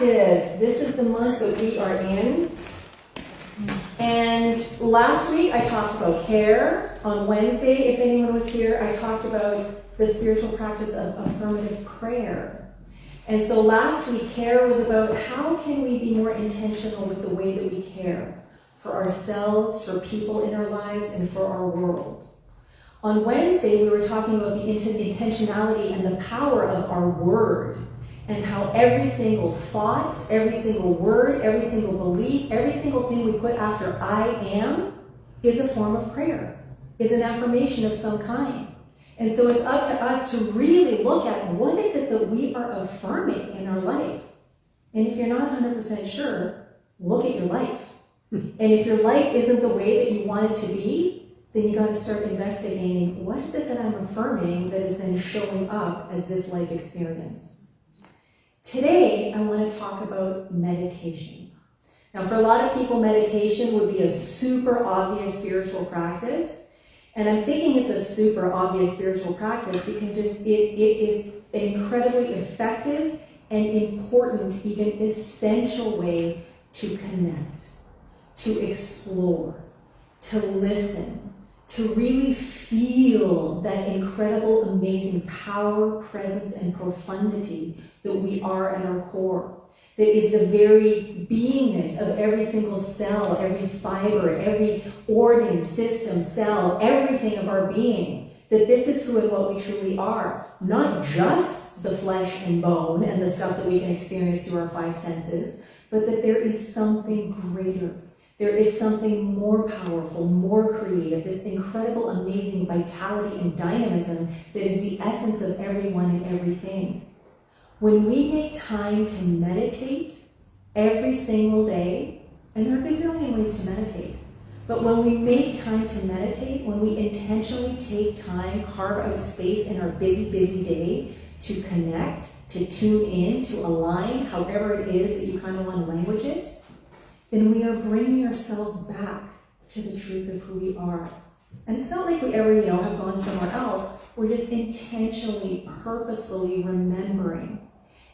practice. This is the month that we are in. And last week I talked about care. On Wednesday, if anyone was here, I talked about the spiritual practice of affirmative prayer. And so last week, care was about how can we be more intentional with the way that we care for ourselves, for people in our lives, and for our world. On Wednesday, we were talking about the intentionality and the power of our word, and how every single thought, every single word, every single belief, every single thing we put after I am is a form of prayer, is an affirmation of some kind. And so it's up to us to really look at what is it that we are affirming in our life. And if you're not 100% sure, look at your life. And if your life isn't the way that you want it to be, then you got to start investigating what is it that I'm affirming that is then showing up as this life experience. Today, I want to talk about meditation. Now, for a lot of people, meditation would be a super obvious spiritual practice. And I'm thinking it's a super obvious spiritual practice because it is an incredibly effective and important, even essential way to connect, to explore, to listen, to really feel that incredible, amazing power, presence, and profundity that we are at our core. That is the very beingness of every single cell, every fiber, every organ, system, cell, everything of our being. That this is who and what we truly are. Not just the flesh and bone and the stuff that we can experience through our five senses, but that there is something greater. There is something more powerful, more creative, this incredible, amazing vitality and dynamism that is the essence of everyone and everything. When we make time to meditate every single day, and there are a gazillion ways to meditate, but when we make time to meditate, when we intentionally take time, carve out space in our busy, busy day to connect, to tune in, to align, however it is that you kind of want to language it, then we are bringing ourselves back to the truth of who we are. And it's not like we ever, have gone somewhere else. We're just intentionally, purposefully remembering.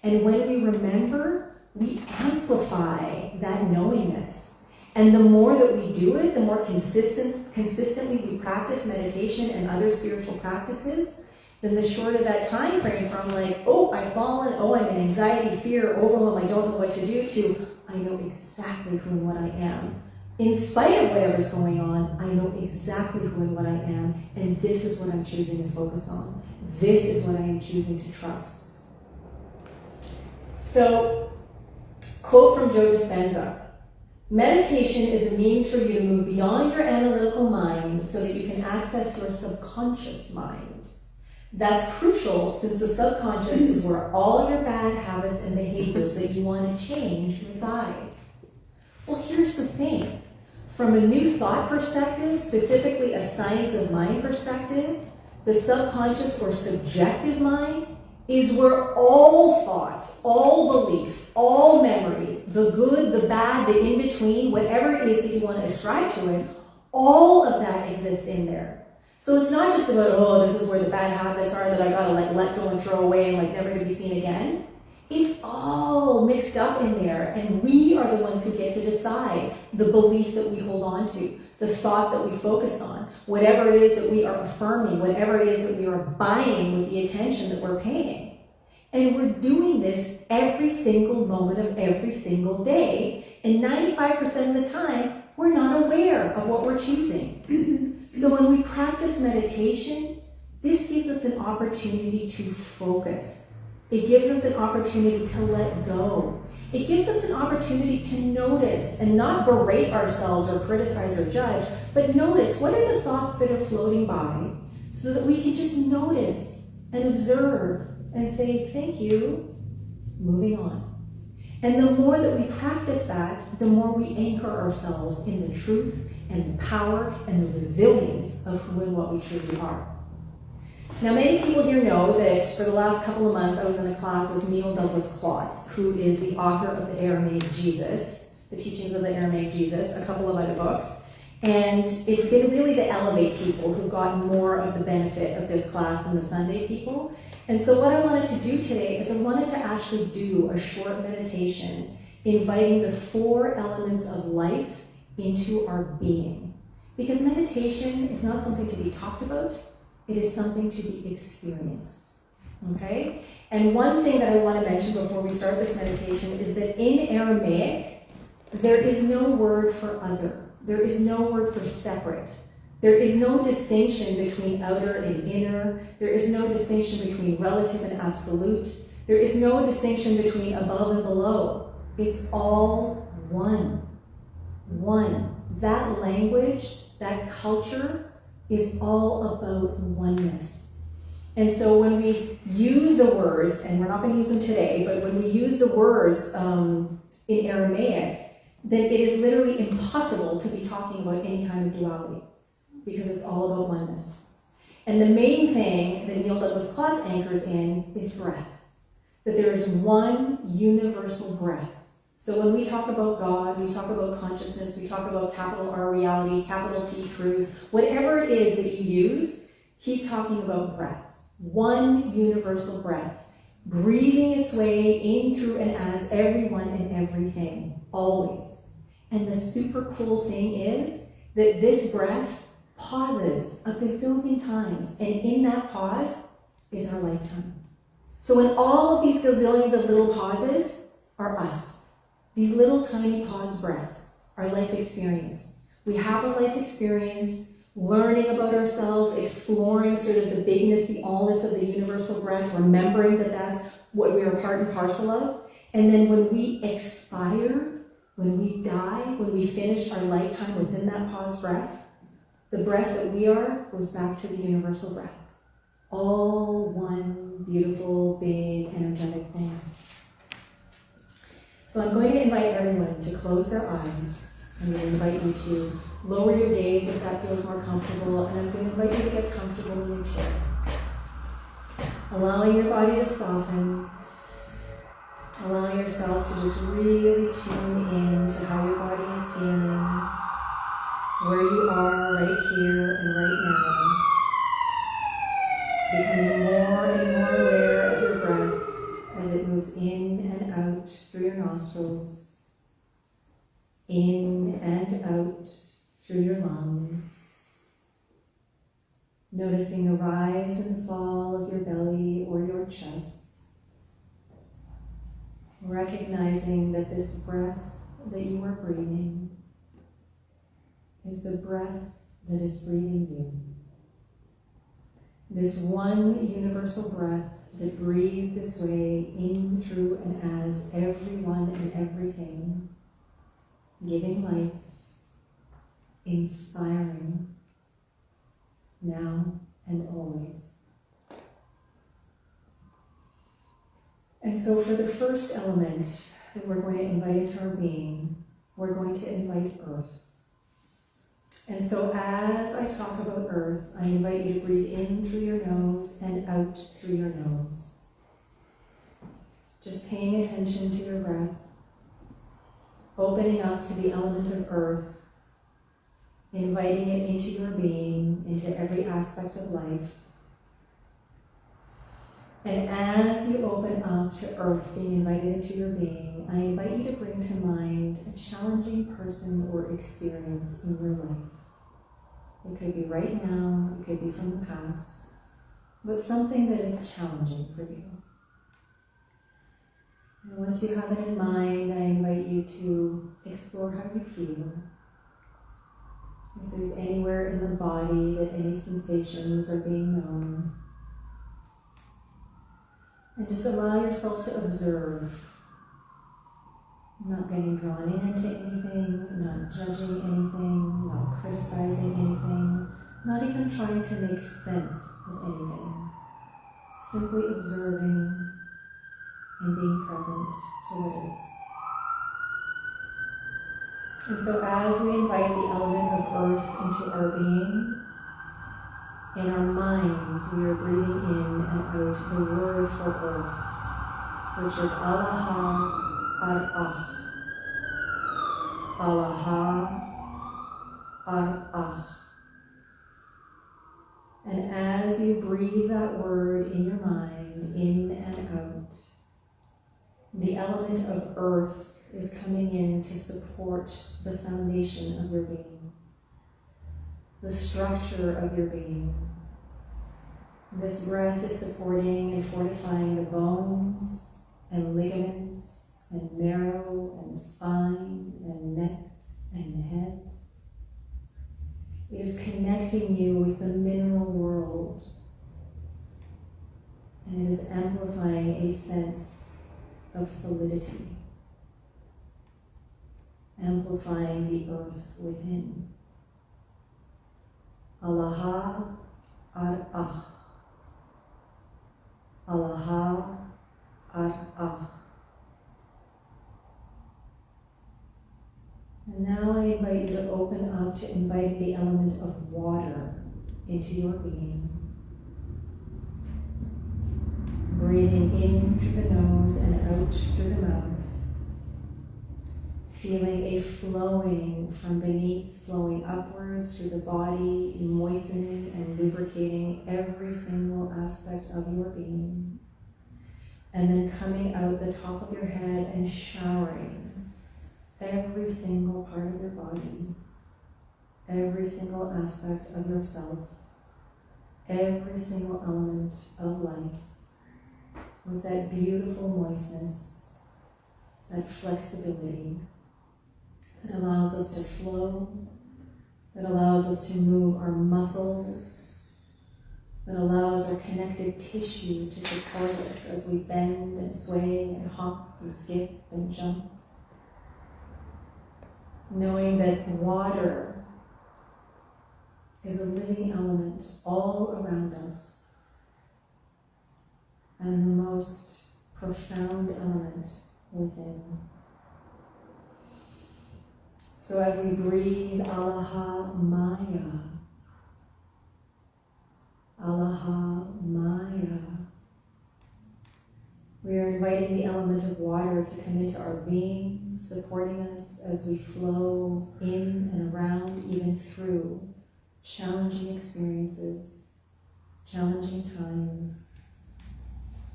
And when we remember, we amplify that knowingness. And the more that we do it, the more consistently we practice meditation and other spiritual practices, then the shorter that time frame from I've fallen, I'm in anxiety, fear, overwhelm, I don't know what to do, to I know exactly who and what I am. In spite of whatever's going on, I know exactly who and what I am, and this is what I'm choosing to focus on. This is what I am choosing to trust. So, quote from Joe Dispenza, meditation is a means for you to move beyond your analytical mind so that you can access your subconscious mind. That's crucial since the subconscious is where all your bad habits and behaviors that you want to change reside. Well, here's the thing. From a new thought perspective, specifically a science of mind perspective, the subconscious or subjective mind is where all thoughts, all beliefs, all memories, the good, the bad, the in-between, whatever it is that you want to ascribe to it, all of that exists in there. So it's not just about, this is where the bad habits are that I gotta let go and throw away and never to be seen again. It's all mixed up in there, and we are the ones who get to decide the belief that we hold on to, the thought that we focus on, whatever it is that we are affirming, whatever it is that we are buying with the attention that we're paying. And we're doing this every single moment of every single day, and 95% of the time, we're not aware of what we're choosing. So when we practice meditation, this gives us an opportunity to focus. It gives us an opportunity to let go. It gives us an opportunity to notice and not berate ourselves or criticize or judge, but notice what are the thoughts that are floating by so that we can just notice and observe and say, thank you, moving on. And the more that we practice that, the more we anchor ourselves in the truth and the power and the resilience of who and what we truly are. Now, many people here know that for the last couple of months, I was in a class with Neil Douglas-Klotz, who is the author of the Aramaic Jesus, the teachings of the Aramaic Jesus, a couple of other books. And it's been really to elevate people who've gotten more of the benefit of this class than the Sunday people. And so what I wanted to do today is I wanted to actually do a short meditation inviting the 4 elements of life into our being. Because meditation is not something to be talked about, it is something to be experienced. Okay? And one thing that I want to mention before we start this meditation is that in Aramaic, there is no word for other. There is no word for separate. There is no distinction between outer and inner. There is no distinction between relative and absolute. There is no distinction between above and below. It's all one. One. That language, that culture is all about oneness. And so when we use the words, and we're not going to use them today, but when we use the words in Aramaic, then it is literally impossible to be talking about any kind of duality, because it's all about oneness. And the main thing that Neil Douglas-Klotz anchors in is breath. That there is one universal breath. So when we talk about God, we talk about consciousness, we talk about capital R reality, capital T truth, whatever it is that you use, he's talking about breath. One universal breath, breathing its way in, through, and as everyone and everything, always. And the super cool thing is that this breath pauses a gazillion times, and in that pause is our lifetime. So in all of these gazillions of little pauses are us. These little tiny pause breaths, our life experience. We have a life experience, learning about ourselves, exploring sort of the bigness, the allness of the universal breath, remembering that that's what we are part and parcel of. And then when we expire, when we die, when we finish our lifetime within that pause breath, the breath that we are goes back to the universal breath. All one beautiful, big, energetic thing. So I'm going to invite everyone to close their eyes. I'm going to invite you to lower your gaze if that feels more comfortable, and I'm going to invite you to get comfortable in your chair. Allowing your body to soften, allowing yourself to just really tune in to how your body is feeling, where you are right here and right now, becoming more and more aware of your breath as it moves in and out through your nostrils, in and out through your lungs, noticing the rise and fall of your belly or your chest, recognizing that this breath that you are breathing is the breath that is breathing you. This one universal breath that breathes its way in, through, and as everyone and everything, giving life, inspiring, now and always. And so for the first element that we're going to invite into our being, we're going to invite earth. And so as I talk about earth, I invite you to breathe in through your nose and out through your nose. Just paying attention to your breath, opening up to the element of earth, inviting it into your being, into every aspect of life. And as you open up to earth being invited into your being, I invite you to bring to mind a challenging person or experience in your life. It could be right now, it could be from the past, but something that is challenging for you. And once you have it in mind, I invite you to explore how you feel. If there's anywhere in the body that any sensations are being known. And just allow yourself to observe, not getting drawn into anything, not judging anything, not criticizing anything, not even trying to make sense of anything. Simply observing and being present to what is. And so as we invite the element of earth into our being, in our minds we are breathing in and out the word for earth, which is Allaha Ar'ah. Allaha Ar'ah. And as you breathe that word in your mind, wind in and out. The element of earth is coming in to support the foundation of your being, the structure of your being. This breath is supporting and fortifying the bones and ligaments and marrow and spine and neck and head. It is connecting you with the mineral world, and it is amplifying a sense of solidity, amplifying the earth within. Alaha ar-ah. Alaha ar-ah. And now I invite you to open up to inviting the element of water into your being. Breathing in through the nose and out through the mouth. Feeling a flowing from beneath, flowing upwards through the body, moistening and lubricating every single aspect of your being. And then coming out the top of your head and showering every single part of your body, every single aspect of yourself, every single element of life, with that beautiful moistness, that flexibility that allows us to flow, that allows us to move our muscles, that allows our connective tissue to support us as we bend and sway and hop and skip and jump. Knowing that water is a living element all around us, and the most profound element within. So as we breathe, Alaha Maya, Alaha Maya, we are inviting the element of water to come into our being, supporting us as we flow in and around, even through challenging experiences, challenging times,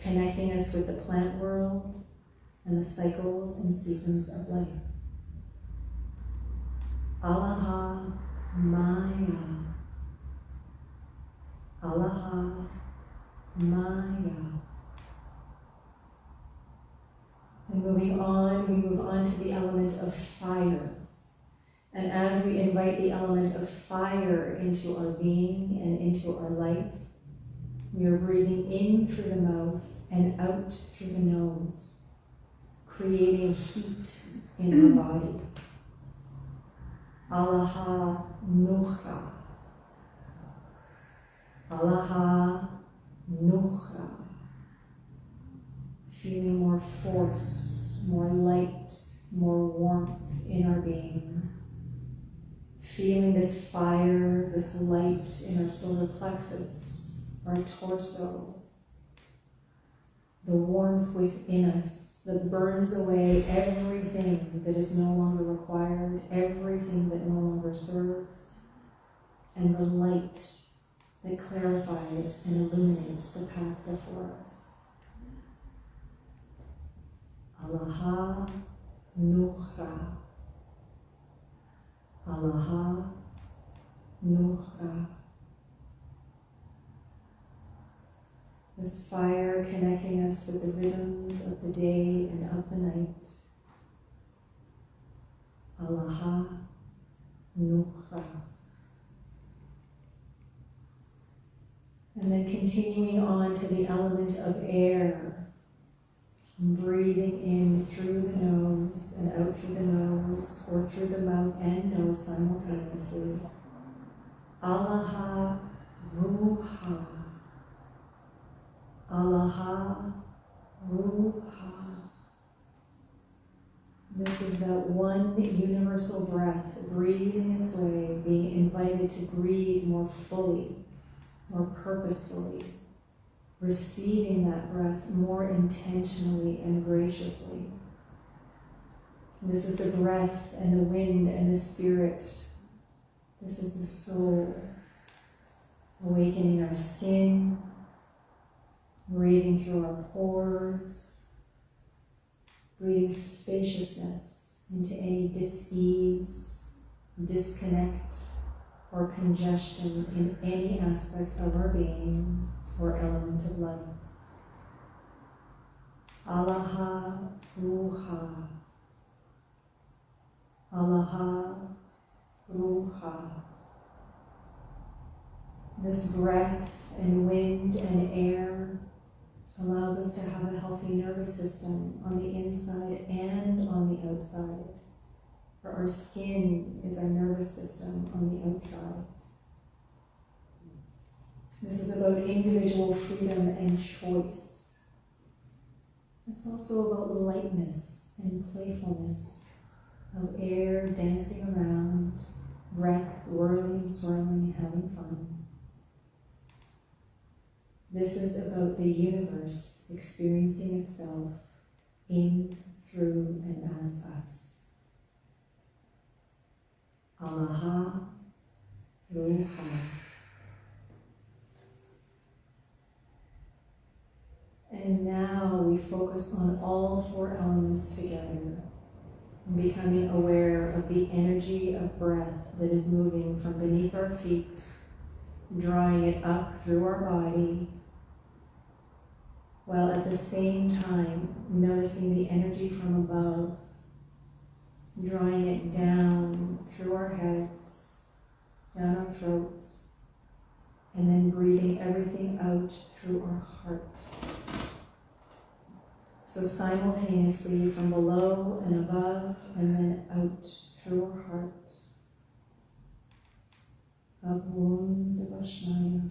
connecting us with the plant world and the cycles and seasons of life. Alaha Maya, Alaha Maya. And moving on, we move on to the element of fire. And as we invite the element of fire into our being and into our life, we are breathing in through the mouth and out through the nose, creating heat in our body. Alaha Nukhra. Alaha Nukhra. Feeling more force, more light, more warmth in our being. Feeling this fire, this light in our solar plexus, our torso. The warmth within us that burns away everything that is no longer required, everything that no longer serves, and the light that clarifies and illuminates the path before us. Alaha Nukhra. Alaha Nukhra. This fire connecting us with the rhythms of the day and of the night. Alaha Nukhra. And then continuing on to the element of air. Breathing in through the nose and out through the nose, or through the mouth and nose simultaneously. Alaha Ruha. Alaha Ruha. This is that one universal breath, breathing its way, being invited to breathe more fully, more purposefully, receiving that breath more intentionally and graciously. This is the breath and the wind and the spirit. This is the soul, awakening our skin, Breathing through our pores, breathing spaciousness into any dis-ease, disconnect, or congestion in any aspect of our being or element of life. Alaha Ruha. Alaha Ruha. This breath and wind and air allows us to have a healthy nervous system on the inside and on the outside. For our skin is our nervous system on the outside. This is about individual freedom and choice. It's also about lightness and playfulness, of air dancing around, breath whirling and swirling and having fun. This is about the universe experiencing itself in, through, and as us. Alaha Ruha. And now we focus on all four elements together, becoming aware of the energy of breath that is moving from beneath our feet, drawing it up through our body, while at the same time noticing the energy from above, drawing it down through our heads, down our throats, and then breathing everything out through our heart. So simultaneously from below and above, and then out through our heart. Abundabashnaya.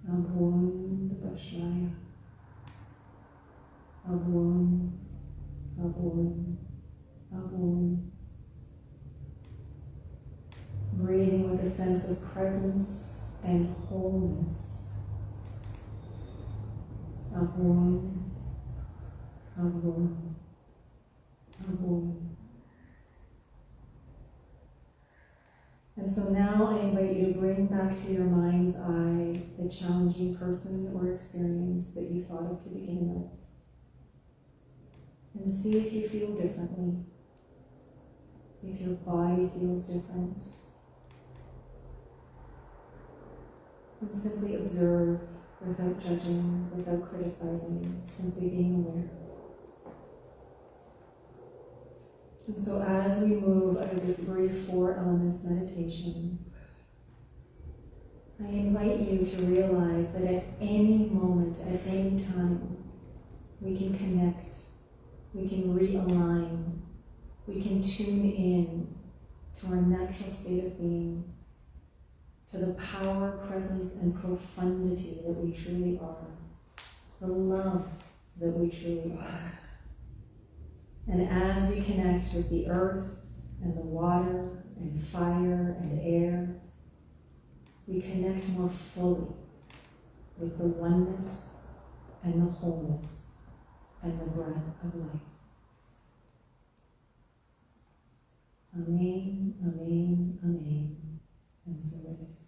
Abundabashnaya. Abund, abund, abund. Breathing with a sense of presence and wholeness. Abund, abund, abund. And so now I invite you to bring back to your mind's eye the challenging person or experience that you thought of to begin with. And see if you feel differently, if your body feels different. And simply observe without judging, without criticizing, simply being aware. And so as we move out of this brief 4 elements meditation, I invite you to realize that at any moment, at any time, we can connect, we can realign, we can tune in to our natural state of being, to the power, presence, and profundity that we truly are, the love that we truly are. And as we connect with the earth and the water and fire and air, we connect more fully with the oneness and the wholeness and the breath of life. Amen, amen, amen. And so it is.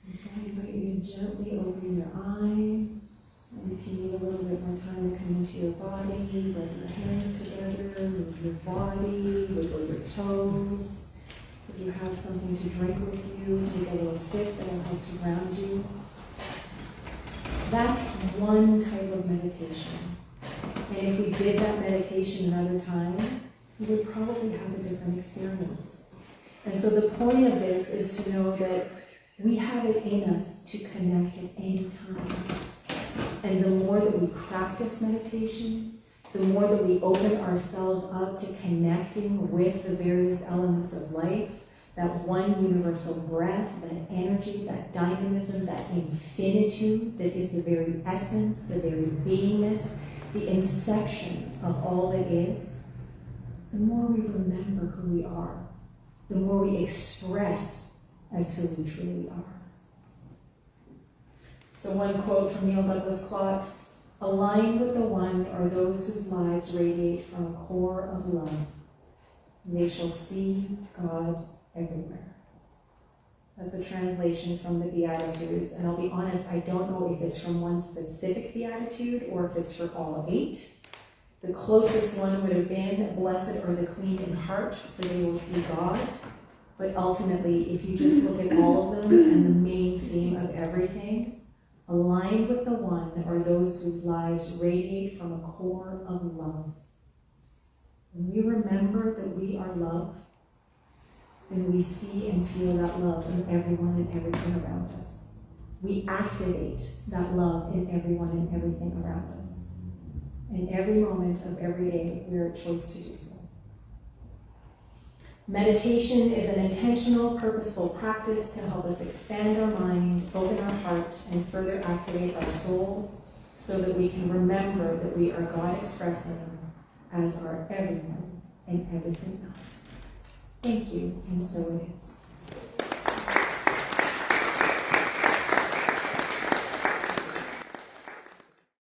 And so I invite you to gently open your eyes. And if you need a little bit more time to come into your body, rub your hands together, move your body, wiggle your toes. If you have something to drink with you, take a little sip that will help to ground you. That's one type of meditation. And if we did that meditation another time, we would probably have a different experience. And so the point of this is to know that we have it in us to connect at any time. And the more that we practice meditation, the more that we open ourselves up to connecting with the various elements of life, that one universal breath, that energy, that dynamism, that infinitude that is the very essence, the very beingness, the inception of all that is, the more we remember who we are, the more we express as who we truly are. So one quote from Neil Douglas-Klotz, "Aligned with the one are those whose lives radiate from a core of love. They shall see God everywhere." That's a translation from the Beatitudes. And I'll be honest, I don't know if it's from one specific Beatitude or if it's for all 8. The closest one would have been, blessed are the clean in heart, for they will see God. But ultimately, if you just look at all of them and the main theme of everything, aligned with the one are those whose lives radiate from a core of love. When we remember that we are love, then we see and feel that love in everyone and everything around us. We activate that love in everyone and everything around us. In every moment of every day, we are a choice to do so. Meditation is an intentional, purposeful practice to help us expand our mind, open our heart, and further activate our soul so that we can remember that we are God expressing as our everyone and everything else. Thank you, and so it is.